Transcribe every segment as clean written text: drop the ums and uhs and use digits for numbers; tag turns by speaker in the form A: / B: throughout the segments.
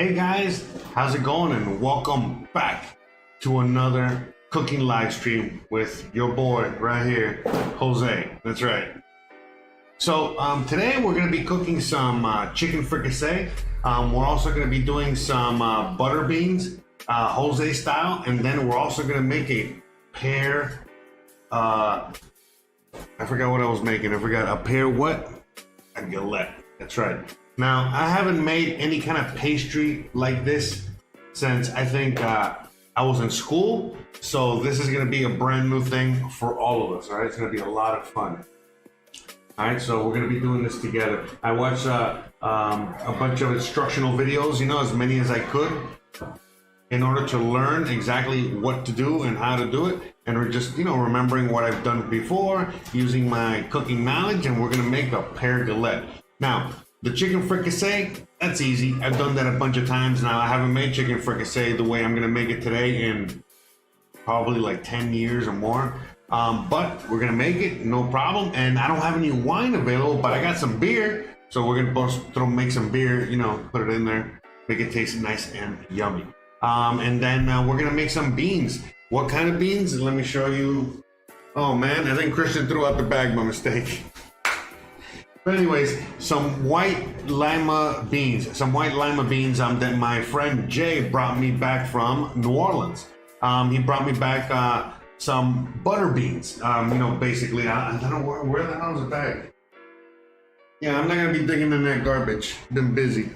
A: Hey guys, how's it going? And welcome back to another cooking live stream with your boy right here, Jose. That's right. So today we're going to be cooking some chicken fricassee. We're also going to be doing some butter beans, Jose style, and then we're also going to make a pear. I forgot what I was making. I forgot a pear what? A galette. That's right. Now, I haven't made any kind of pastry like this since I think I was in school. So this is going to be a brand new thing for all of us. All right, it's going to be a lot of fun. All right, so we're going to be doing this together. I watched a bunch of instructional videos, you know, as many as I could, in order to learn exactly what to do and how to do it. And we're just, you know, remembering what I've done before, using my cooking knowledge, and we're going to make a pear galette. Now, the chicken fricassee, that's easy. I've done that a bunch of times now. I haven't made chicken fricassee the way I'm gonna make it today in probably like 10 years or more. But we're gonna make it, no problem. And I don't have any wine available, but I got some beer. So we're gonna both make some beer, you know, put it in there, make it taste nice and yummy. And then we're gonna make some beans. What kind of beans? Let me show you. Oh man, I think Christian threw out the bag by mistake. But anyways, some white lima beans. Some white lima beans that my friend Jay brought me back from New Orleans. He brought me back some butter beans. You know, basically, I don't know where the hell is the bag? Yeah, I'm not gonna be digging in that garbage. Been busy.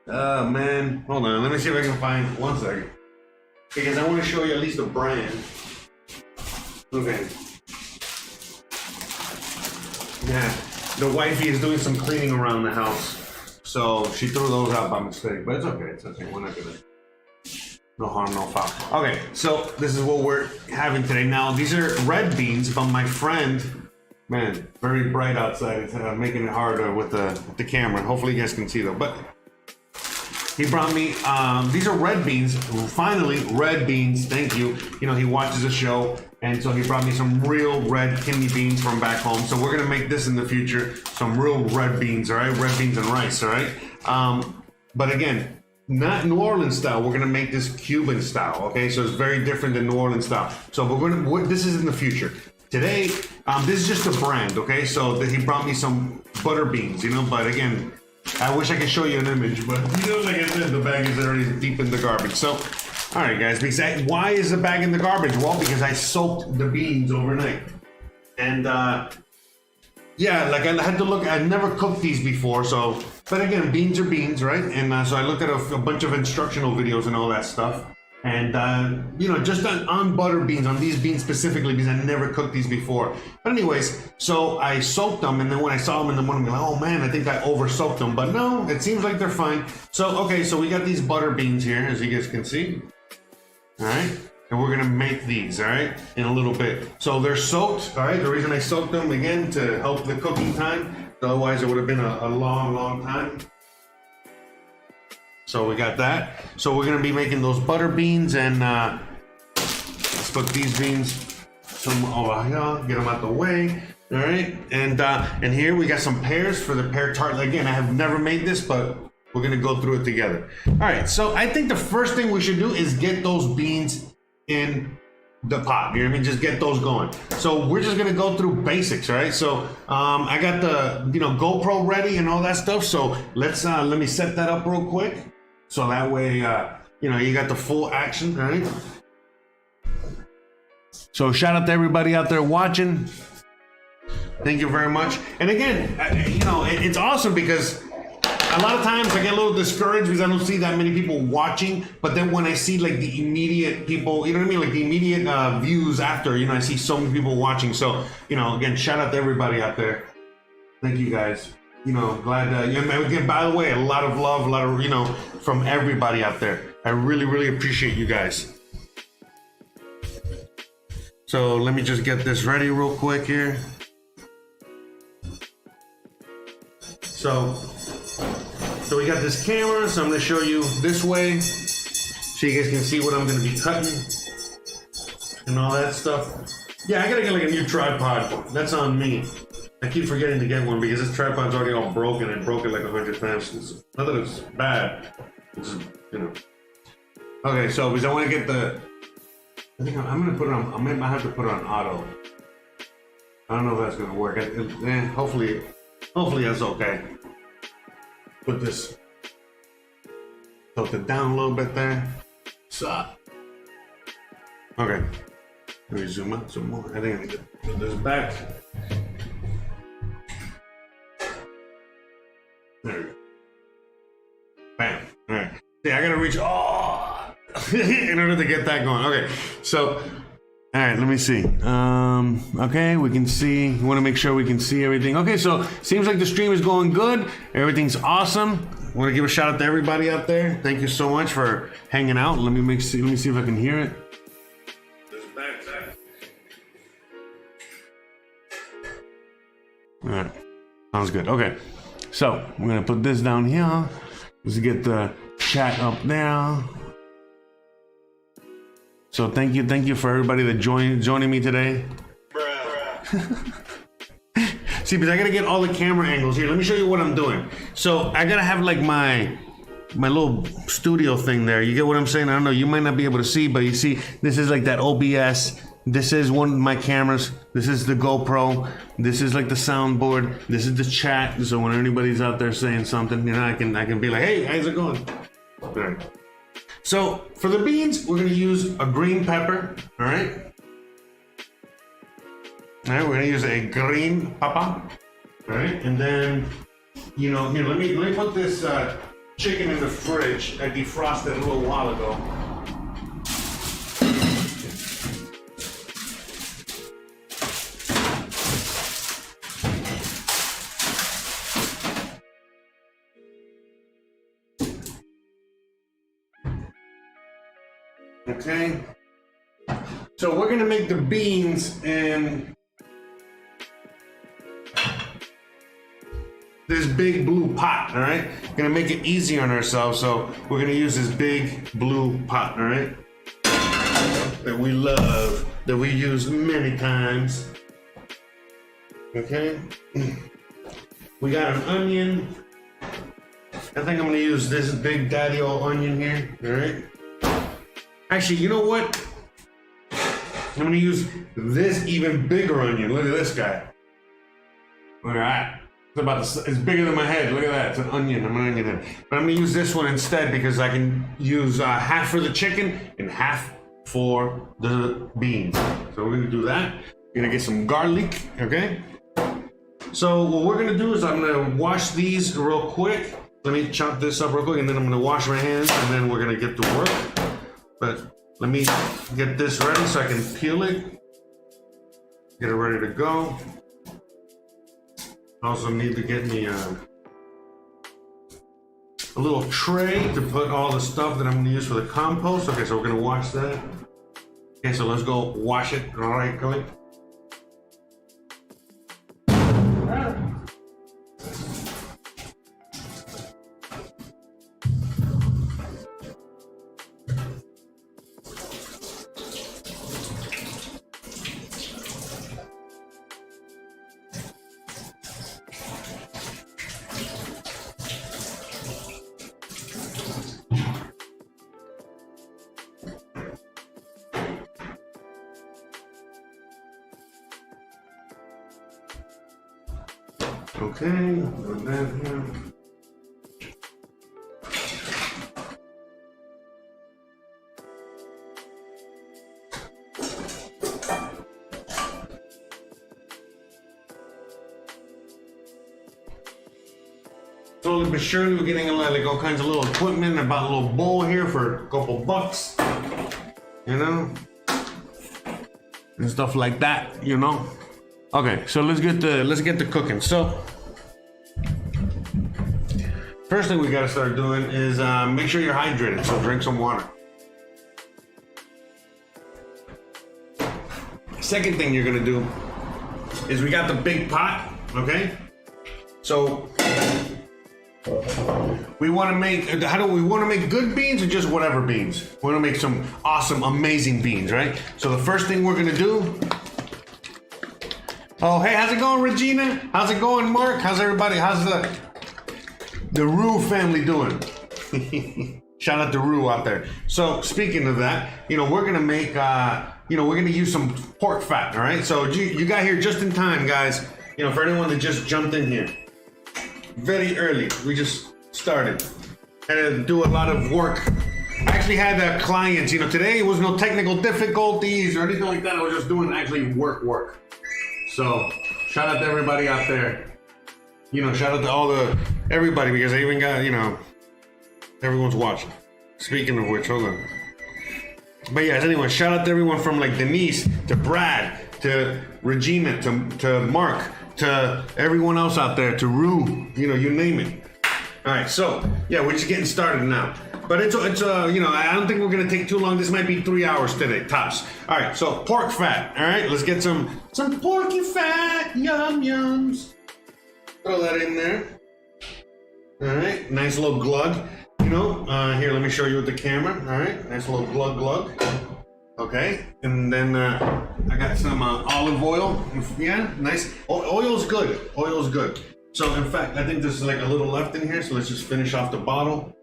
A: Oh man, hold on. Let me see if I can find one second. Because I want to show you at least the brand. Okay. Yeah. The wifey is doing some cleaning around the house, so she threw those out by mistake, but it's okay, it's okay, we're not gonna, no harm, no foul. Okay, so this is what we're having today. Now, these are red beans, but my friend, man, very bright outside, it's making it harder with the camera. Hopefully you guys can see though, but he brought me, these are red beans, finally, red beans, thank you. You know, he watches the show, and so he brought me some real red kidney beans from back home. So we're gonna make this in the future, some real red beans, all right? Red beans and rice, all right? But again, not New Orleans style, we're gonna make this Cuban style, okay? So it's very different than New Orleans style. So this is in the future. Today, this is just a brand, okay? So he brought me some butter beans, you know, but again, I wish I could show you an image, but you know, like I said, the bag is already deep in the garbage. So, all right, guys, why is the bag in the garbage? Well, because I soaked the beans overnight. And, yeah, like I had to look, I've never cooked these before, so, but again, beans are beans, right? And so I looked at a bunch of instructional videos and all that stuff. And, you know, just on butter beans, on these beans specifically, because I never cooked these before. But anyways, so I soaked them, and then when I saw them in the morning, I'm like, oh man, I think I over soaked them. But no, it seems like they're fine. So, okay, so we got these butter beans here, as you guys can see. All right, and we're gonna make these, all right, in a little bit. So they're soaked, all right? The reason I soaked them, again, to help the cooking time. Otherwise, it would have been a long, long time. So we got that. So we're gonna be making those butter beans, and let's put these beans some over here, get them out the way. All right, and here we got some pears for the pear tart. Again, I have never made this, but we're gonna go through it together. All right, so I think the first thing we should do is get those beans in the pot. You know what I mean? Just get those going. So we're just gonna go through basics, all right? So I got the GoPro ready and all that stuff. So let's let me set that up real quick. So that way, you got the full action, all right? So shout out to everybody out there watching. Thank you very much. And again, it's awesome because a lot of times I get a little discouraged because I don't see that many people watching. But then when I see like the immediate people, you know what I mean? Like the immediate views after, I see so many people watching. So, again, shout out to everybody out there. Thank you guys. Glad again, by the way, a lot of love, a lot of, from everybody out there. I really, really appreciate you guys. So let me just get this ready real quick here. So we got this camera, so I'm gonna show you this way so you guys can see what I'm gonna be cutting and all that stuff. Yeah, I gotta get like a new tripod. That's on me. I keep forgetting to get one because this tripod's already all broken. I broke it like 100 times. Not that it's bad. Just, you know. Okay, so because I want to get the. I think I'm gonna put it on. I might have to put it on auto. I don't know if that's gonna work. Hopefully that's okay. Put this. Tilt it down a little bit there. So. Okay. Let me zoom out some more. I think I need to put this back. There we go. Bam. All right. See, I gotta reach in order to get that going. Okay. So, all right. Let me see. Okay, we can see. We want to make sure we can see everything. Okay. So, seems like the stream is going good. Everything's awesome. I want to give a shout out to everybody out there. Thank you so much for hanging out. Let me see if I can hear it. All right, sounds good. Okay, so we're gonna put this down here. Let's get the chat up there. So thank you for everybody that joining me today. See, because I gotta get all the camera angles here. Let me show you what I'm doing. So I gotta have like my little studio thing there. You get what I'm saying? I don't know. You might not be able to see, but you see, this is like that OBS. This is one of my cameras. This is the GoPro. This is like the soundboard. This is the chat. So when anybody's out there saying something, you know, I can be like, hey, how's it going? All right. So for the beans, we're gonna use a green pepper. All right. All right. We're gonna use a green pepper. All right. And then, you know, here, let me put this chicken in the fridge. I defrosted a little while ago. Okay, so we're gonna make the beans in this big blue pot, all right? Gonna make it easy on ourselves, so we're gonna use this big blue pot, all right? That we love, that we use many times. Okay, we got an onion. I think I'm gonna use this big daddy old onion here, all right? Actually, you know what? I'm gonna use this even bigger onion. Look at this guy. Look at that. It's bigger than my head. Look at that. It's an onion. I'm an onion head. But I'm gonna use this one instead because I can use half for the chicken and half for the beans. So we're gonna do that. We're gonna get some garlic, okay? So what we're gonna do is I'm gonna wash these real quick. Let me chop this up real quick and then I'm gonna wash my hands and then we're gonna get to work. But let me get this ready so I can peel it. Get it ready to go. Also need to get me a little tray to put all the stuff that I'm gonna use for the compost. Okay, so we're gonna wash that. Okay, so let's go wash it. All right, Kelly. Okay, put that here. Slowly but surely we're getting like all kinds of little equipment. I bought a little bowl here for a couple bucks, you know, and stuff like that, you know. Okay, so let's get the cooking. So first thing we gotta start doing is make sure you're hydrated. So drink some water. Second thing you're gonna do is we got the big pot, okay? So we want to make, how do we want to make good beans or just whatever beans? We want to make some awesome, amazing beans, right? So the first thing we're gonna do. Oh, hey, how's it going, Regina? How's it going, Mark? How's everybody? How's the Rue family doing? Shout out to Rue out there. So speaking of that, we're gonna make, we're gonna use some pork fat. All right. So you got here just in time, guys. For anyone that just jumped in here, very early. We just started. Had to do a lot of work. I actually had clients. Today it was no technical difficulties or anything like that. I was just doing actually work. So shout out to everybody out there. Shout out to everybody, because I even got, everyone's watching. Speaking of which, hold on. But yes, anyway, shout out to everyone from like Denise to Brad to Regina to Mark to everyone else out there, to Rue, you name it. All right, so yeah, we're just getting started now. But it's I don't think we're gonna take too long. This might be 3 hours today, tops. All right, so pork fat. All right, let's get some porky fat, yums. Throw that in there. All right, nice little glug. Here, let me show you with the camera. All right, nice little glug. Okay, and then I got some olive oil. Yeah, nice. Oil's good. Oil's good. So in fact, I think there's like a little left in here. So let's just finish off the bottle.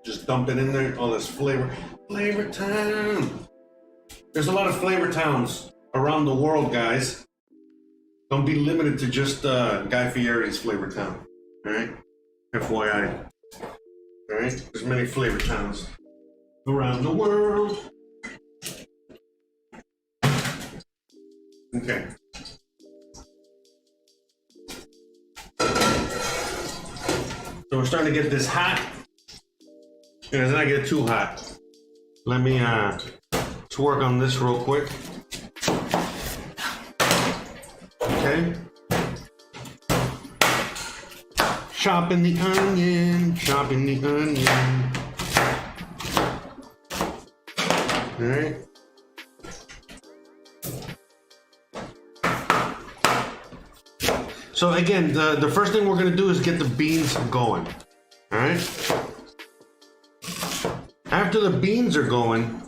A: Just dump it in there. All this flavor town. There's a lot of flavor towns around the world, guys. Don't be limited to just Guy Fieri's flavor town. All right, FYI. All right, there's many flavor towns around the world. Okay. So we're starting to get this hot. And it's not get too hot. Let me let's work on this real quick. Okay. Chopping the onion. All right. So again, the first thing we're gonna do is get the beans going. All right. After the beans are going,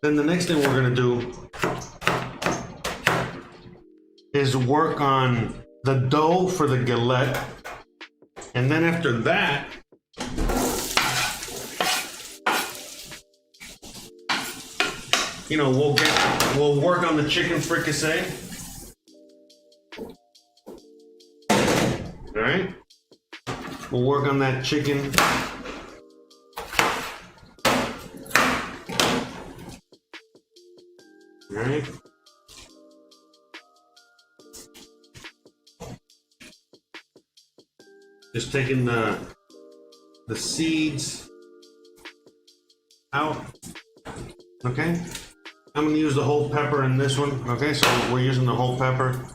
A: then the next thing we're gonna do is work on the dough for the galette, and then after that, we'll work on the chicken fricassee. All right, we'll work on that chicken. All right. Just taking the seeds out. Okay. I'm gonna use the whole pepper in this one. Okay, so we're using the whole pepper.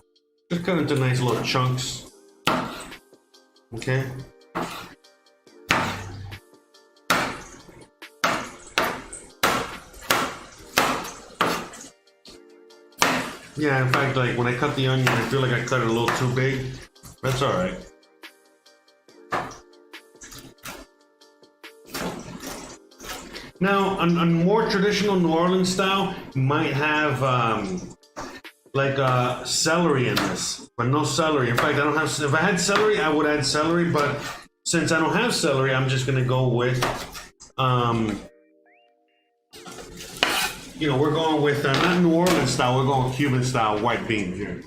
A: Just cut into nice little chunks. Okay. Yeah, in fact, like when I cut the onion, I feel like I cut it a little too big. That's all right. Now, on more traditional New Orleans style, you might have celery in this, but no celery. In fact, I don't have. If I had celery, I would add celery, but since I don't have celery, I'm just gonna go with we're going with not New Orleans style, we're going Cuban style white beans here.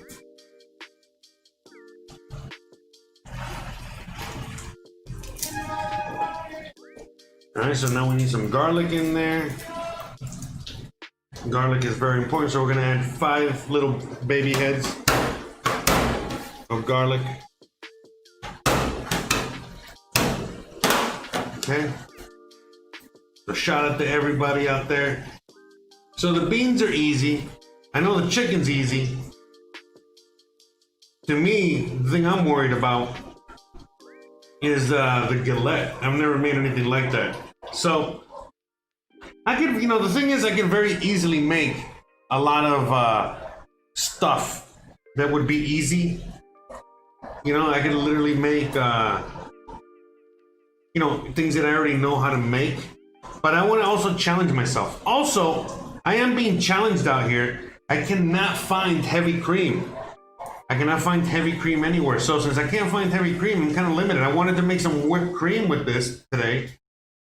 A: All right, so now we need some garlic in there. Garlic is very important, so we're gonna add 5 little baby heads of garlic. Okay. So shout out to everybody out there. So the beans are easy. I know the chicken's easy. To me, the thing I'm worried about is the galette. I've never made anything like that. So I could, the thing is, I can very easily make a lot of stuff that would be easy. I could literally make, things that I already know how to make. But I want to also challenge myself. Also, I am being challenged out here. I cannot find heavy cream. I cannot find heavy cream anywhere. So since I can't find heavy cream, I'm kind of limited. I wanted to make some whipped cream with this today.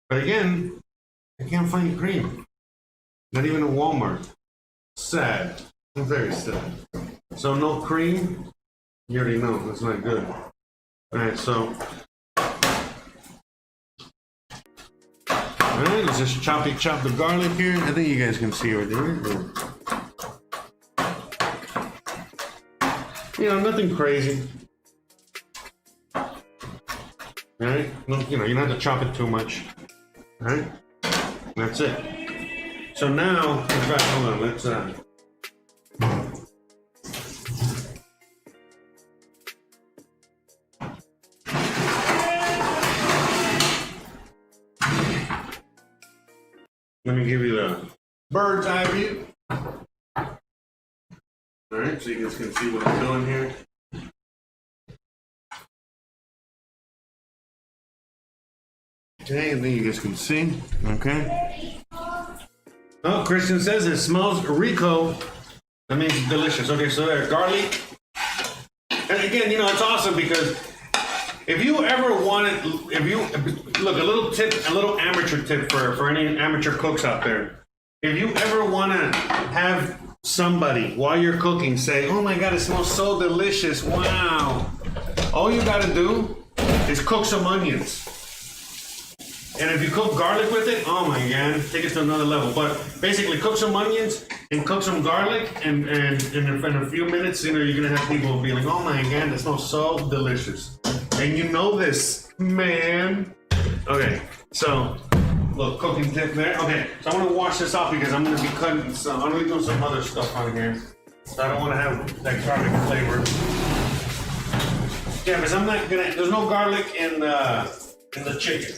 A: But again, I can't find cream. Not even at Walmart. Sad. I'm very sad. So no cream. You already know, that's not good. Alright, so. Alright, let's just chop the garlic here. I think you guys can see right there. You know, nothing crazy. Alright? No, you know, you don't have to chop it too much. Alright? That's it. So now, in fact, hold on, let's let me give you the bird's eye view. Alright, so you guys can see what I'm doing here. Okay, and then you guys can see. Okay. Oh, Christian says it smells rico. That means it's delicious. Okay, so there, garlic. And again, you know, it's awesome because if you ever wanted, look, a little tip, a little amateur tip for any amateur cooks out there. If you ever want to have somebody while you're cooking say, oh my God, it smells so delicious, wow. All you got to do is cook some onions. And if you cook garlic with it, oh my God, take it to another level. But basically cook some onions and cook some garlic and in a few minutes, you know, you're gonna have people be like, oh my God, that smells so delicious. And you know this, man. Okay, so, look, cooking tip there. Okay, so I'm gonna wash this off because I'm gonna be cutting some, I'm gonna be doing some other stuff on here. So I don't wanna have that garlic flavor. Yeah, because I'm not gonna, there's no garlic in the chicken.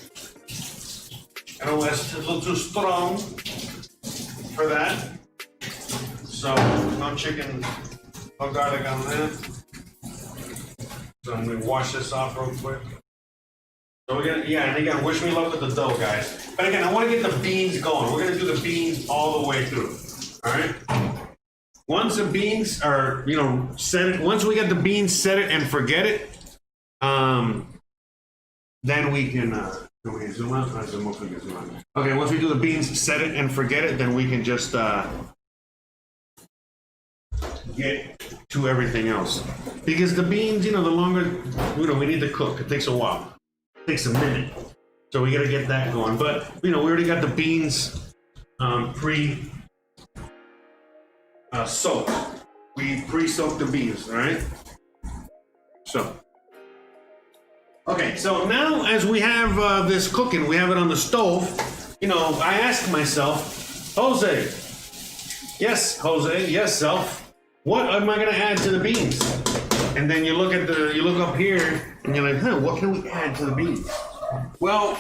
A: I know it's a little too strong for that. So, no chicken, no garlic on that. So I'm gonna wash this off real quick. So we're gonna, yeah, and again, wish me luck with the dough, guys. But again, I wanna get the beans going. We're gonna do the beans all the way through, all right? Once the beans are, you know, set it, once we get the beans set it and forget it, then we can, can we zoom out? Okay, once we do the beans, set it and forget it, then we can just get to everything else. Because the beans, you know, the longer, you know, we need to cook. It takes a while. It takes a minute. So we gotta get that going. But, you know, we already got the beans soaked. We pre-soaked the beans, all right? So. Okay, so now as we have this cooking, we have it on the stove, you know, I ask myself, Jose, yes, self, what am I gonna add to the beans? And then you look up here, and you're like, what can we add to the beans? Well,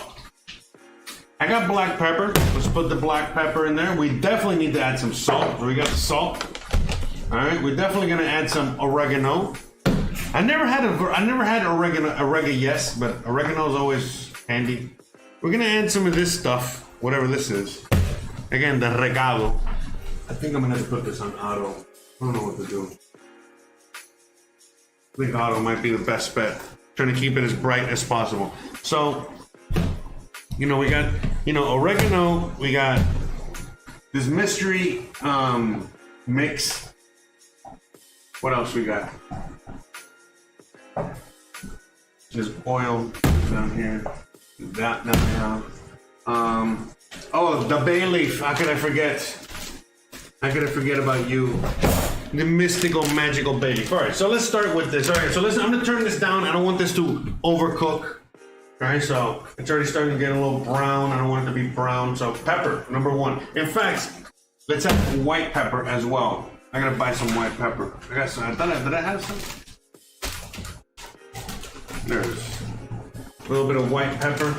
A: I got black pepper. Let's put the black pepper in there. We definitely need to add some salt. So we got the salt. All right, we're definitely gonna add some oregano. I never had oregano, yes, but oregano is always handy. We're gonna add some of this stuff, whatever this is. Again, the regalo. I think I'm gonna have to put this on auto. I don't know what to do. I think auto might be the best bet. Trying to keep it as bright as possible. So, you know, we got, you know, oregano. We got this mystery mix. What else we got? There's oil down here. That down here. Oh, the bay leaf. How could I forget? How could I forget about you? The mystical, magical bay leaf. All right, so let's start with this. All right, so listen, I'm gonna turn this down. I don't want this to overcook. All right, so it's already starting to get a little brown. I don't want it to be brown. So pepper, number one. In fact, let's have white pepper as well. I gotta buy some white pepper. I got some. Did I have some? There's a little bit of white pepper.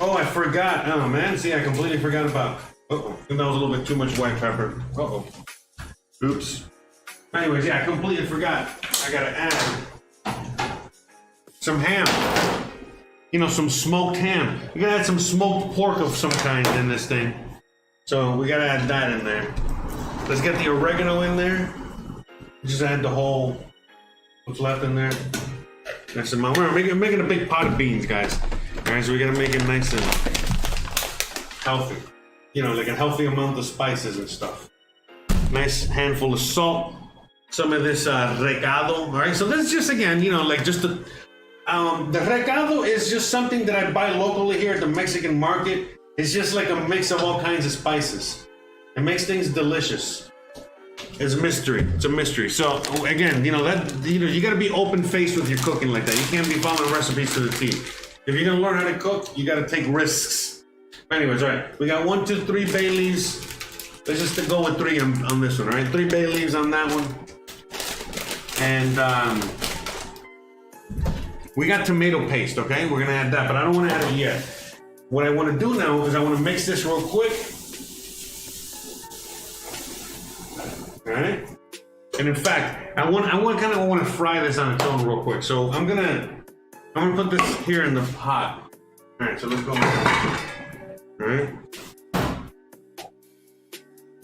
A: Oh, I forgot. Oh man, see, I completely forgot about. Uh-oh, I think that was a little bit too much white pepper. Uh-oh. Oops. Anyways, yeah, I completely forgot. I gotta add some ham. you know, some smoked ham. You're gonna add some smoked pork of some kind in this thing. So we gotta add that in there. Let's get the oregano in there. Just add the whole, what's left in there. That's amount. We're making a big pot of beans, guys. All right, so we gotta make it nice and healthy. You know, like a healthy amount of spices and stuff. Nice handful of salt. Some of this recado. All right, so this is just, again, you know, like just the recado is just something that I buy locally here at the Mexican market. It's just like a mix of all kinds of spices. It makes things delicious. It's a mystery. It's a mystery. So again, you know that you got to be open-faced with your cooking like that. You can't be following recipes to the T. If you're gonna learn how to cook, you got to take risks. Anyways, all right. We got 1, 2, 3 bay leaves. Let's just go with 3 on this one. All right, 3 bay leaves on that one. And we got tomato paste. Okay, we're gonna add that, but I don't want to add it yet. What I want to do now is I want to mix this real quick. All right, and in fact, I want to fry this on its own real quick. So I'm gonna put this here in the pot. All right, so let's go. All right,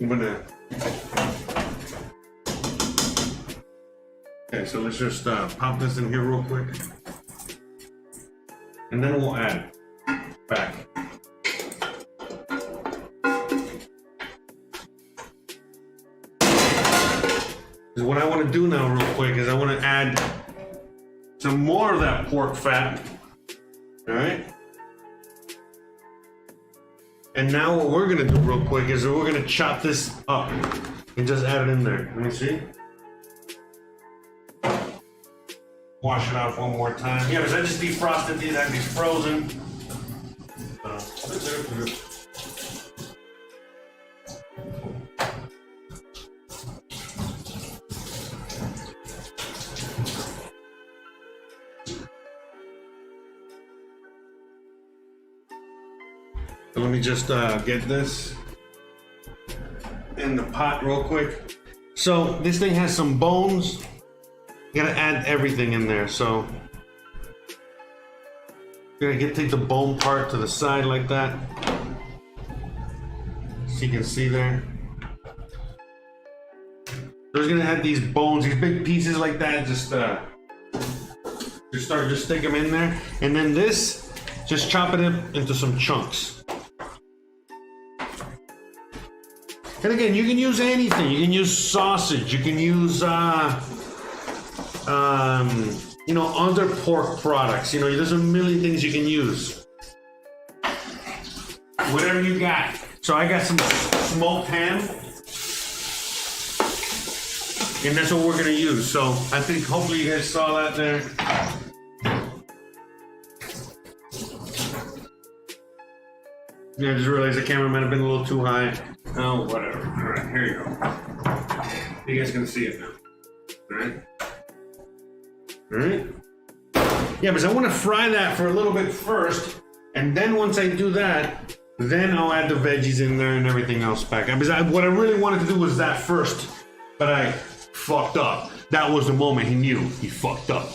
A: I'm gonna. Okay, so let's just pop this in here real quick, and then we'll add back. What I want to do now real quick is I want to add some more of that pork fat. All right. And now what we're going to do real quick is we're going to chop this up and just add it in there. Let me see. Wash it off one more time. Yeah, because I just defrosted these, that these frozen. So let me just get this in the pot real quick. So this thing has some bones. You gotta add everything in there. So you're gonna take the bone part to the side like that, so you can see there. So we're gonna add these bones, these big pieces like that. Just stick them in there, and then this, just chop it into some chunks. And again, you can use anything. You can use sausage. You can use you know, other pork products. You know, there's a million things you can use. Whatever you got. So I got some smoked ham, and that's what we're gonna use. So I think hopefully you guys saw that there. Yeah, I just realized the camera might have been a little too high. Oh, whatever. All right, here you go. You guys can see it now. All right. All right. Yeah, because I want to fry that for a little bit first, and then once I do that, then I'll add the veggies in there and everything else back. Because what I really wanted to do was that first, but I fucked up. That was the moment he knew he fucked up.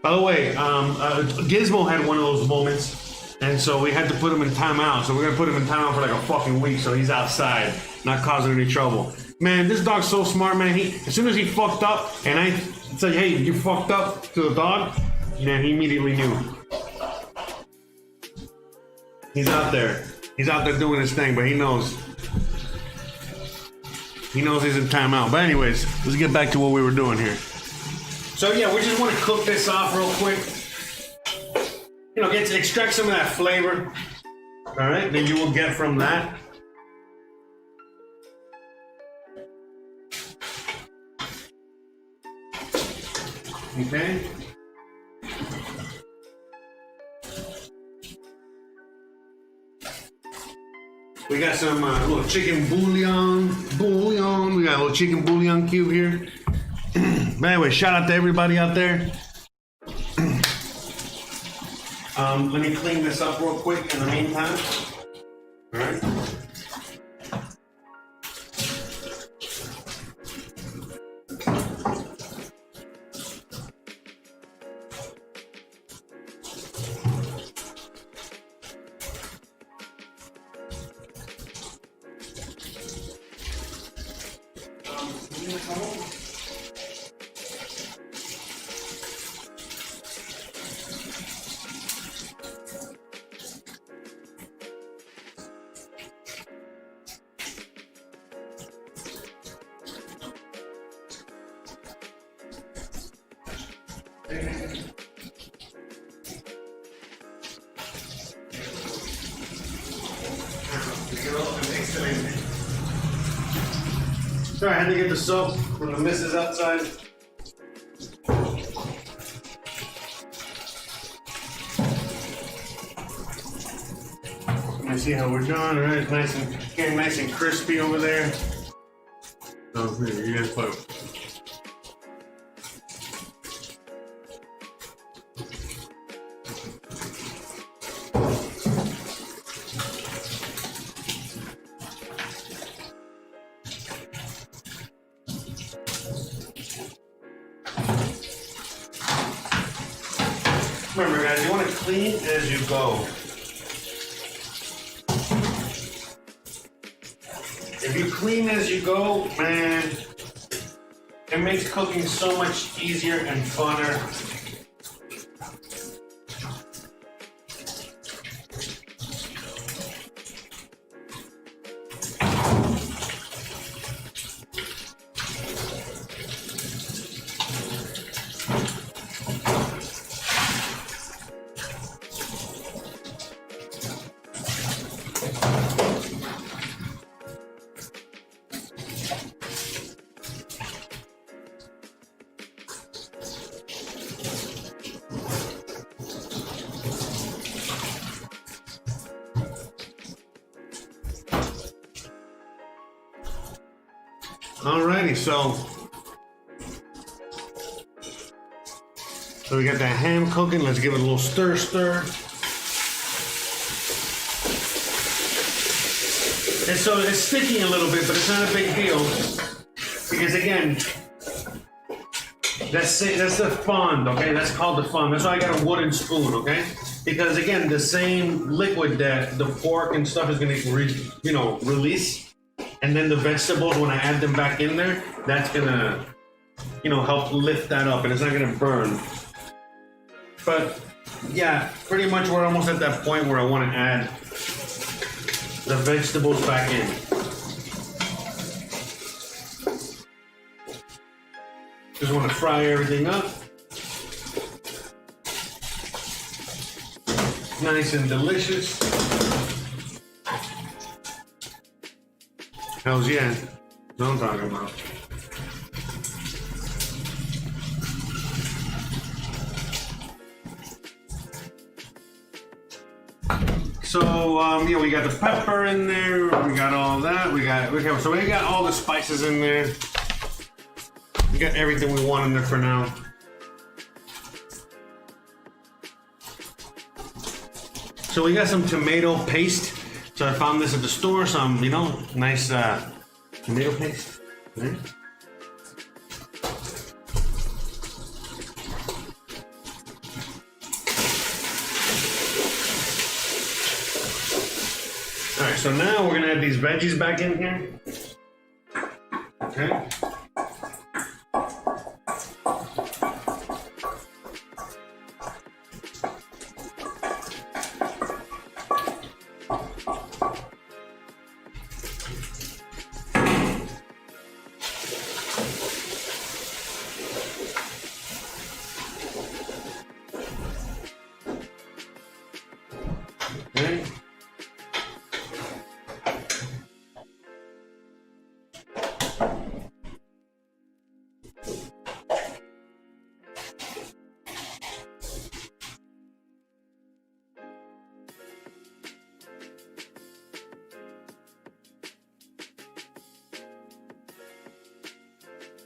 A: By the way, Gizmo had one of those moments. And so we had to put him in timeout. So we're gonna put him in timeout for like a fucking week, so he's outside, not causing any trouble. Man, this dog's so smart, man. As soon as he fucked up, and I said, "Hey, you fucked up," to the dog, man, he immediately knew. He's out there. He's out there doing his thing, but he knows. He knows he's in timeout. But anyways, let's get back to what we were doing here. So yeah, we just want to cook this off real quick. You know, extract some of that flavor, all right, that you will get from that. Okay. We got some little chicken bouillon. We got a little chicken bouillon cube here. But anyway, shout out to everybody out there. Let me clean this up real quick in the meantime. All right. Sorry, I had to get the soap when the mist is outside. Let me see how we're doing. All right, nice and getting nice and crispy over there. Oh, here, you guys put. Remember, guys, you want to clean as you go. If you clean as you go, man, it makes cooking so much easier and funner. Alrighty, so we got that ham cooking. Let's give it a little stir. And so it's sticky a little bit, but it's not a big deal because again, that's the fond. Okay, that's called the fond. That's why I got a wooden spoon. Okay, because again, the same liquid that the pork and stuff is going to release. And then the vegetables, when I add them back in there, that's gonna, help lift that up, and it's not gonna burn. But yeah, pretty much we're almost at that point where I want to add the vegetables back in. Just want to fry everything up, nice and delicious. Hells yeah, that's what I'm talking about. So we got the pepper in there. We got all that. We got all the spices in there. We got everything we want in there for now. So we got some tomato paste. So I found this at the store, some, nice tomato paste. Right? All right, so now we're gonna add these veggies back in here. Okay.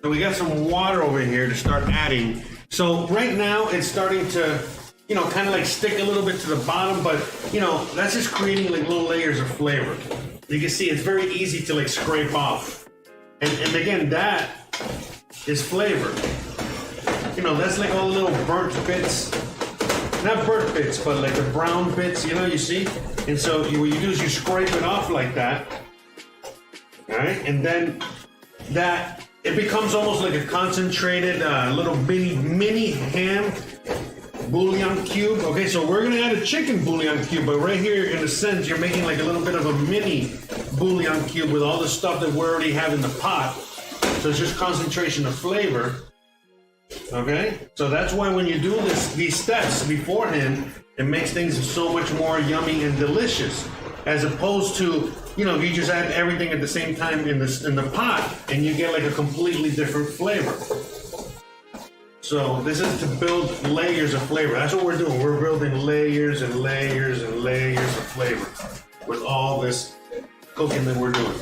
A: So we got some water over here to start adding. So right now it's starting to, kind of like stick a little bit to the bottom, but that's just creating like little layers of flavor. You can see it's very easy to like scrape off. And again, that is flavor. That's like all the little burnt bits. Not burnt bits, but like the brown bits, you see? And so what you do is you scrape it off like that. All right, and then that it becomes almost like a concentrated little mini ham bouillon cube. Okay, so we're gonna add a chicken bouillon cube, but right here in a sense, you're making like a little bit of a mini bouillon cube with all the stuff that we already have in the pot. So it's just concentration of flavor. Okay, so that's why when you do these steps beforehand, it makes things so much more yummy and delicious, as opposed to, you know, if you just add everything at the same time in the pot and you get like a completely different flavor. So this is to build layers of flavor. That's what we're doing. We're building layers and layers and layers of flavor with all this cooking that we're doing.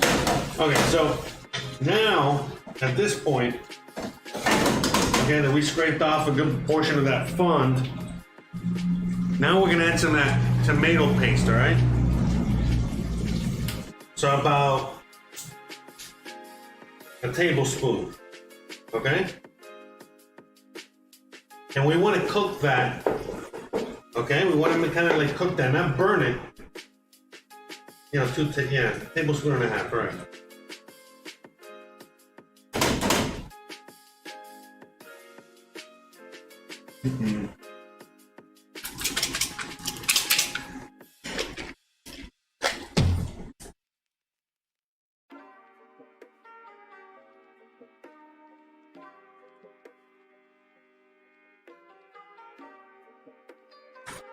A: Okay, so now at this point, okay, that we scraped off a good portion of that fond, now we're gonna add some of that tomato paste, all right? So about a tablespoon, okay? And we want to cook that, okay? We want to kind of like cook that, not burn it. You know, tablespoon and a half, right? Mm-hmm.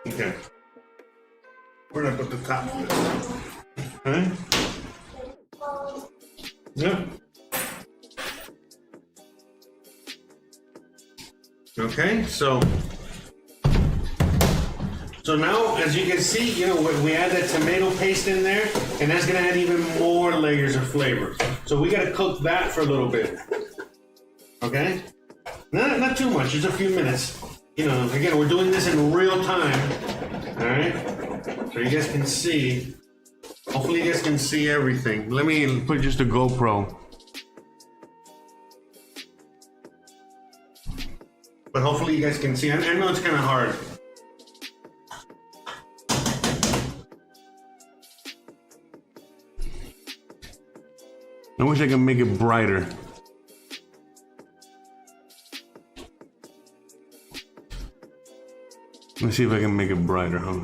A: Okay. Where did I put the top of this? Okay. Yep. Okay, so now, as you can see, you know, we add that tomato paste in there, and that's gonna add even more layers of flavor. So we gotta cook that for a little bit. Okay? Not too much, just a few minutes. You know, again, we're doing this in real time. All right? So you guys can see. Hopefully you guys can see everything. Let me put just a GoPro. But hopefully you guys can see. I know it's kind of hard. I wish I could make it brighter. Let's see if I can make it brighter, huh?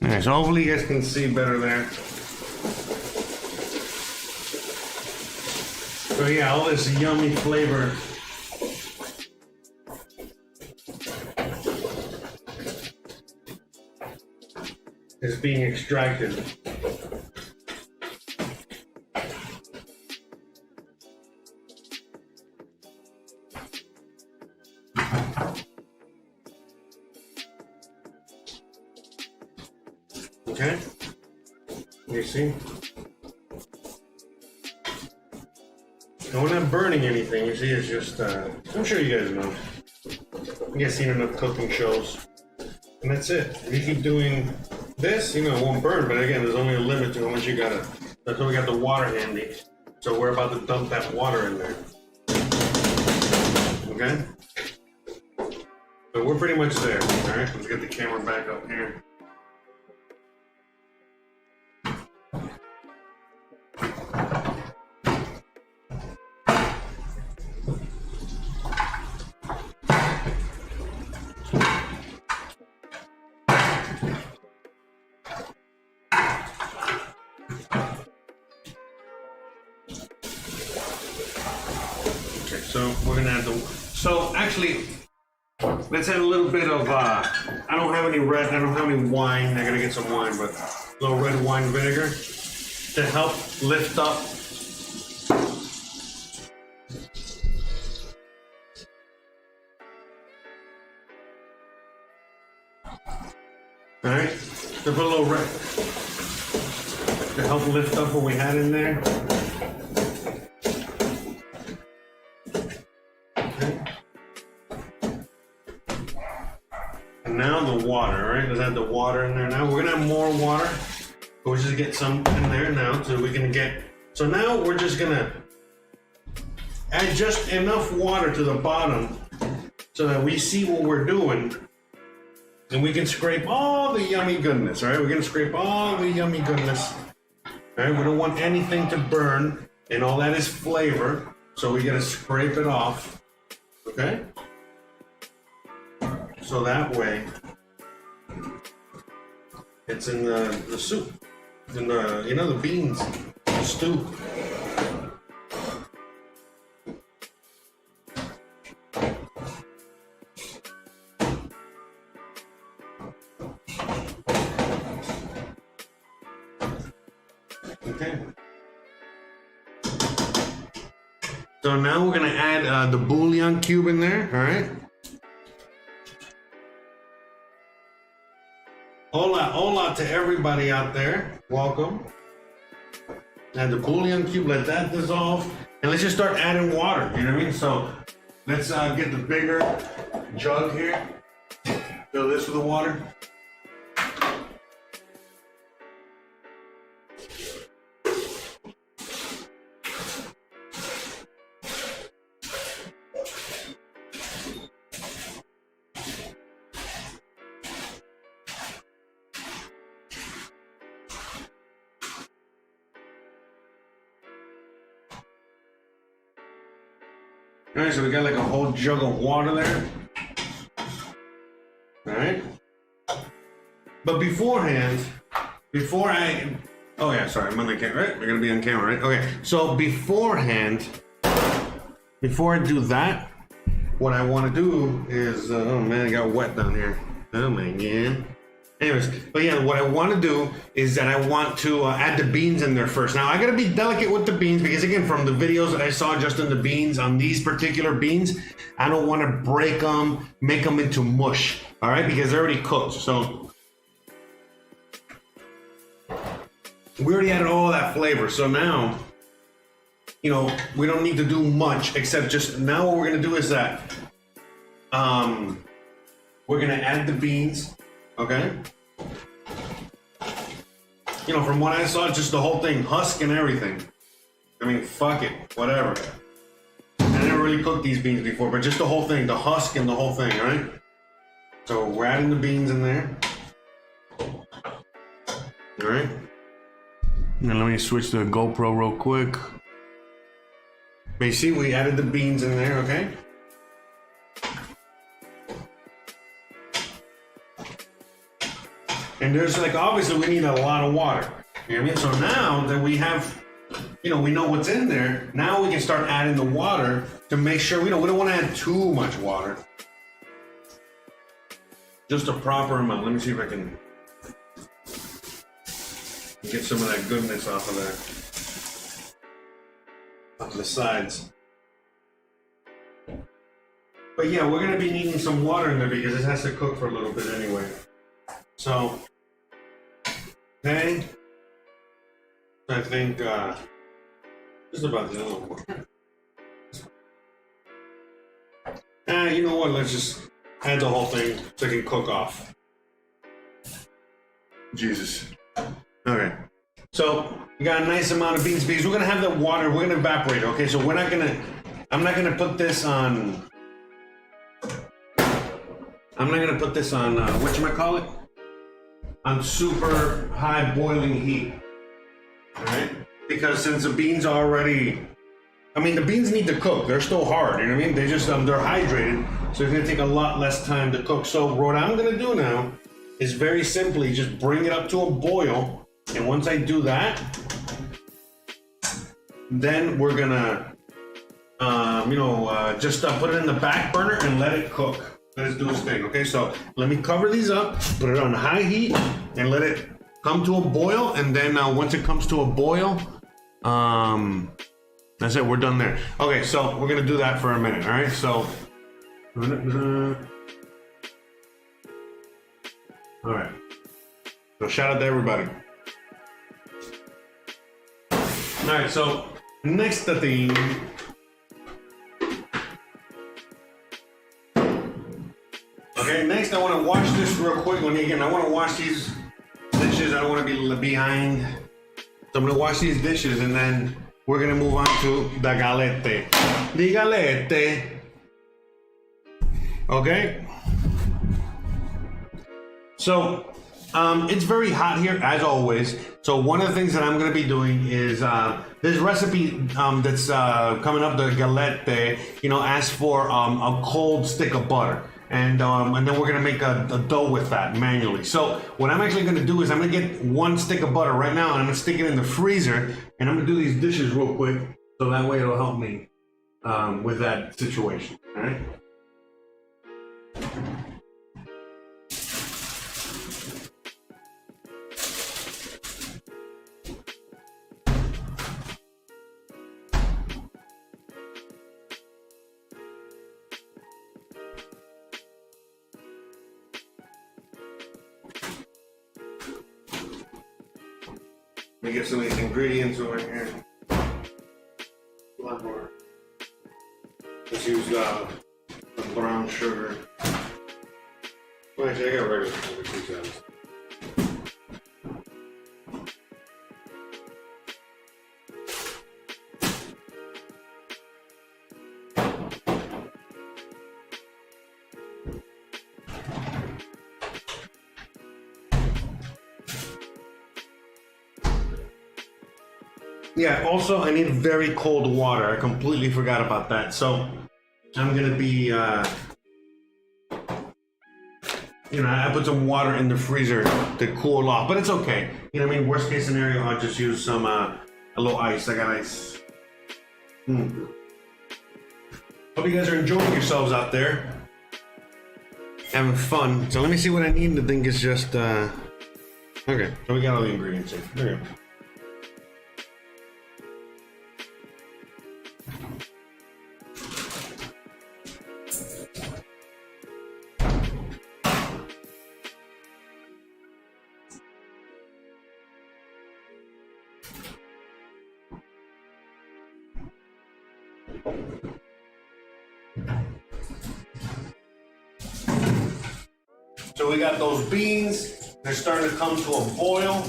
A: Alright, so hopefully you guys can see better there. So yeah, all this yummy flavor is being extracted. Okay, you see? And we're not burning anything, you see, it's just, I'm sure you guys know. You guys seen enough cooking shows. And that's it. If you keep doing this, you know, it won't burn, but again, there's only a limit to how much you gotta, that's why we got the water handy. So we're about to dump that water in there. Okay? So we're pretty much there, alright? Let's get the camera back up here. So we're gonna add so actually, let's add a little bit of, I don't have any wine, I gotta get some wine, but a little red wine vinegar to help lift up. All right, to put a little red. to help lift up what we had in there. Okay. And now the water, right? Let's add the water in there now. We're gonna have more water. We'll just get some in there now so we can get, so now we're just gonna add just enough water to the bottom so that we see what we're doing and we can scrape all the yummy goodness, all right? We're gonna scrape all the yummy goodness, all right? We don't want anything to burn and all that is flavor, so we gotta scrape it off, okay? So that way it's in the soup. In the, you know, the beans, the stew. Okay. So now we're gonna add the bouillon cube in there, all right? Hola to everybody out there. Welcome. Add the bouillon cube, let that dissolve. And let's just start adding water, you know what I mean? So let's get the bigger jug here. Fill this with the water. All right, so we got like a whole jug of water there. All right. But beforehand, oh yeah, sorry, I'm on the camera, right? We're gonna be on camera, right? Okay, so beforehand, before I do that, what I wanna do is, oh man, it got wet down here. Oh my God. Anyways, but yeah, what I want to do is that I want to add the beans in there first. Now, I got to be delicate with the beans because, again, from the videos that I saw just on the beans, on these particular beans, I don't want to break them, make them into mush, all right, because they're already cooked. So we already added all that flavor. So now, you know, we don't need to do much except just now what we're going to do is that we're going to add the beans. Okay. You know, from what I saw, just the whole thing, husk and everything. I mean, fuck it, whatever. I never really cooked these beans before, but just the whole thing, the husk and the whole thing, right? So we're adding the beans in there. All right. Now let me switch to the GoPro real quick. But you see, we added the beans in there, okay? And there's like, obviously we need a lot of water. You know what I mean? So now that we have, you know, we know what's in there, now we can start adding the water to make sure, we don't want to add too much water. Just a proper amount. Let me see if I can get some of that goodness off of there. Off the sides. But yeah, we're going to be needing some water in there because this has to cook for a little bit anyway. So, okay, I think just about the other one. You know what? Let's just add the whole thing so it can cook off. Jesus. Okay. So we got a nice amount of beans because we're gonna have the water. We're gonna evaporate. Okay. So we're not gonna. I'm not gonna put this on. I'm not gonna put this on. Whatchamacallit? On super high boiling heat, all right? Because since the beans are already, I mean, the beans need to cook. They're still hard, you know what I mean? They just, they're hydrated, so it's gonna take a lot less time to cook. So what I'm gonna do now is very simply just bring it up to a boil, and once I do that, then we're gonna, just put it in the back burner and let it cook. Let it do its thing, okay? So let me cover these up, put it on high heat, and let it come to a boil. And then once it comes to a boil, that's it, we're done there. Okay, so we're gonna do that for a minute, all right? So, all right. So shout out to everybody. right, so next thing. Okay, next I want to wash this real quick. Again, I want to wash these dishes. I don't want to be behind. So I'm going to wash these dishes and then we're going to move on to the galette. The galette. Okay. So it's very hot here as always. So one of the things that I'm going to be doing is this recipe that's coming up, the galette, asks for a cold stick of butter. And then we're gonna make a dough with that manually. So what I'm actually gonna do is I'm gonna get one stick of butter right now and I'm gonna stick it in the freezer and I'm gonna do these dishes real quick so that way it'll help me with that situation, all right? Let me get some of these ingredients over here. A lot more. Let's use some brown sugar. Well, actually, I got regular sugar. Yeah, also I need very cold water. I completely forgot about that. So I'm gonna be, I put some water in the freezer to cool off, but it's okay. You know what I mean? Worst case scenario, I'll just use some, a little ice. I got ice. Hope you guys are enjoying yourselves out there. Having fun. So let me see what I need. The thing is just, okay, so we got all the ingredients in. There we go. So we got those beans, they're starting to come to a boil.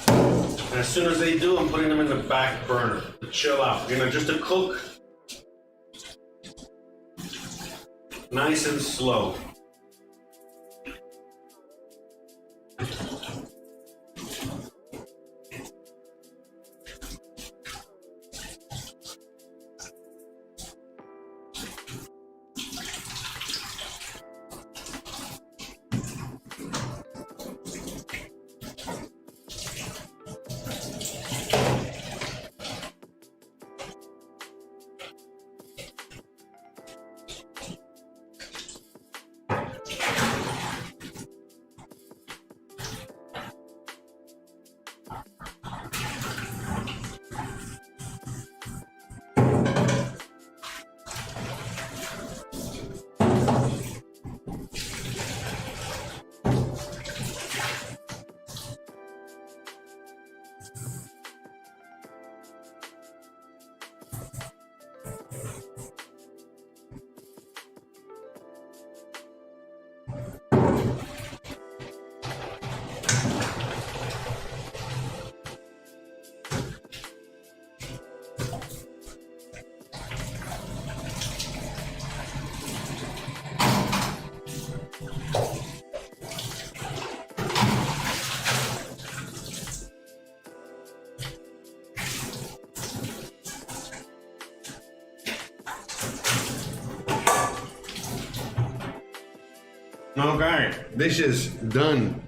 A: And as soon as they do, I'm putting them in the back burner to chill out, just to cook nice and slow. Okay, this is done.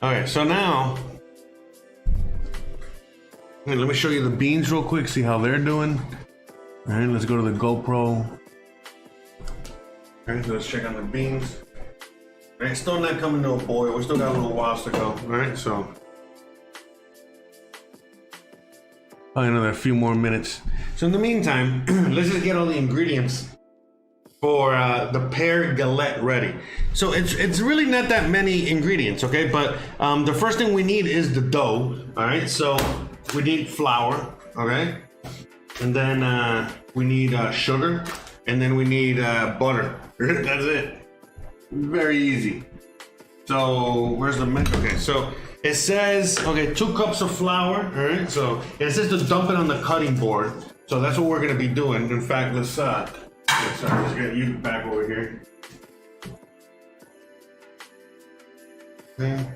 A: Okay, so now, let me show you the beans real quick, see how they're doing. All right, let's go to the GoPro. All right, so let's check on the beans. All right, still not coming to a boil. We still got a little while to go. All right, so probably another few more minutes. So in the meantime, let's just get all the ingredients for the Pear Galette ready. So it's really not that many ingredients, okay? But the first thing we need is the dough, all right? So we need flour, okay? And then we need sugar, and then we need butter. That's it. Very easy. So where's the mix? Okay, so it says 2 cups of flour. All right. So it says to dump it on the cutting board. So that's what we're gonna be doing. In fact, let's get you back over here. Okay.